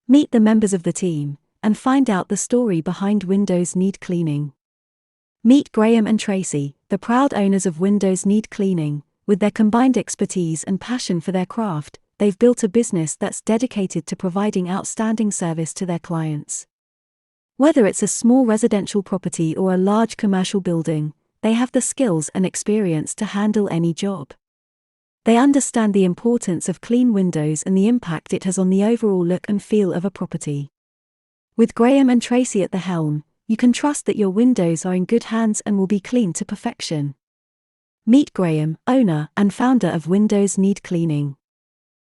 Meet the members of the team and find out the story behind Windows Need Cleaning. Meet Graham and Tracy, the proud owners of Windows Need Cleaning. With their combined expertise and passion for their craft, they've built a business that's dedicated to providing outstanding service to their clients. Whether it's a small residential property or a large commercial building, they have the skills and experience to handle any job. They understand the importance of clean windows and the impact it has on the overall look and feel of a property. With Graham and Tracy at the helm, you can trust that your windows are in good hands and will be clean to perfection. Meet Graham, owner and founder of Windows Need Cleaning.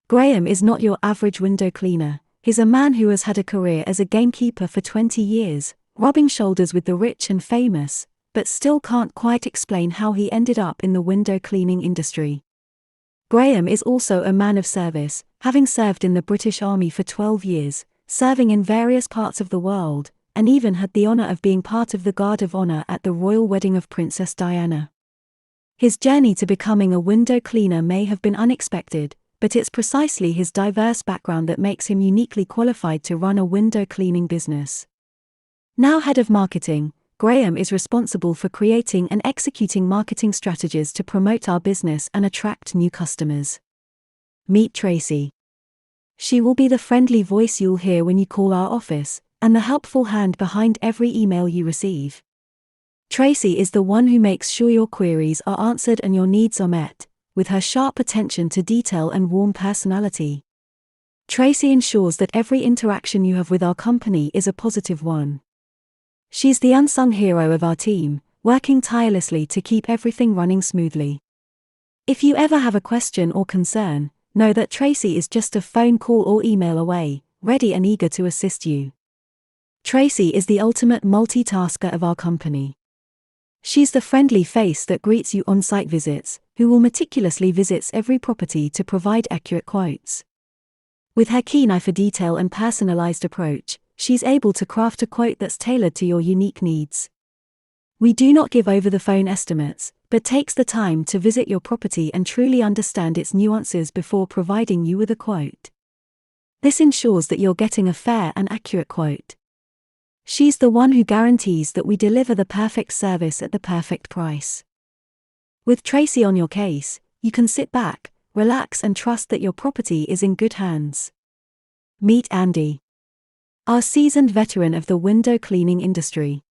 Graham is not your average window cleaner. He's a man who has had a career as a gamekeeper for 20 years, rubbing shoulders with the rich and famous, but still can't quite explain how he ended up in the window cleaning industry. Graham is also a man of service, having served in the British Army for 12 years, serving in various parts of the world, and even had the honor of being part of the Guard of Honor at the royal wedding of Princess Diana. His journey to becoming a window cleaner may have been unexpected, but it's precisely his diverse background that makes him uniquely qualified to run a window cleaning business. Now head of marketing, Graham is responsible for creating and executing marketing strategies to promote our business and attract new customers. Meet Tracy. She will be the friendly voice you'll hear when you call our office, and the helpful hand behind every email you receive. Tracy is the one who makes sure your queries are answered and your needs are met, with her sharp attention to detail and warm personality. Tracy ensures that every interaction you have with our company is a positive one. She's the unsung hero of our team, working tirelessly to keep everything running smoothly. If you ever have a question or concern, know that Tracy is just a phone call or email away, ready and eager to assist you. Tracy is the ultimate multitasker of our company. She's the friendly face that greets you on site visits, who will meticulously visit every property to provide accurate quotes. With her keen eye for detail and personalized approach, she's able to craft a quote that's tailored to your unique needs. We do not give over-the-phone estimates, but takes the time to visit your property and truly understand its nuances before providing you with a quote. This ensures that you're getting a fair and accurate quote. She's the one who guarantees that we deliver the perfect service at the perfect price. With Tracy on your case, you can sit back, relax and trust that your property is in good hands. Meet Andy. Our seasoned veteran of the window cleaning industry.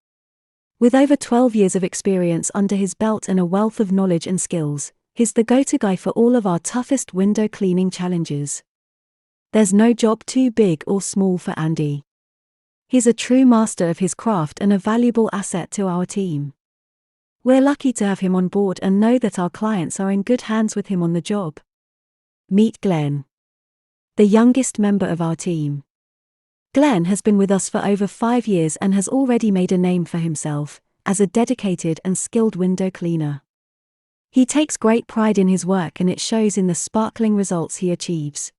With over 12 years of experience under his belt and a wealth of knowledge and skills, he's the go-to guy for all of our toughest window cleaning challenges. There's no job too big or small for Andy. He's a true master of his craft and a valuable asset to our team. We're lucky to have him on board and know that our clients are in good hands with him on the job. Meet Glenn. The youngest member of our team. Glenn has been with us for over 5 years and has already made a name for himself as a dedicated and skilled window cleaner. He takes great pride in his work and it shows in the sparkling results he achieves.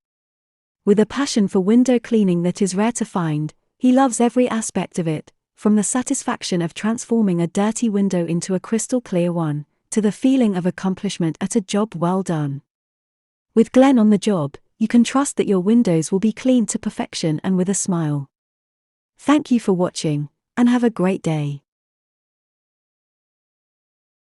With a passion for window cleaning that is rare to find, he loves every aspect of it, from the satisfaction of transforming a dirty window into a crystal clear one, to the feeling of accomplishment at a job well done. With Glenn on the job, you can trust that your windows will be clean to perfection and with a smile. Thank you for watching, and have a great day.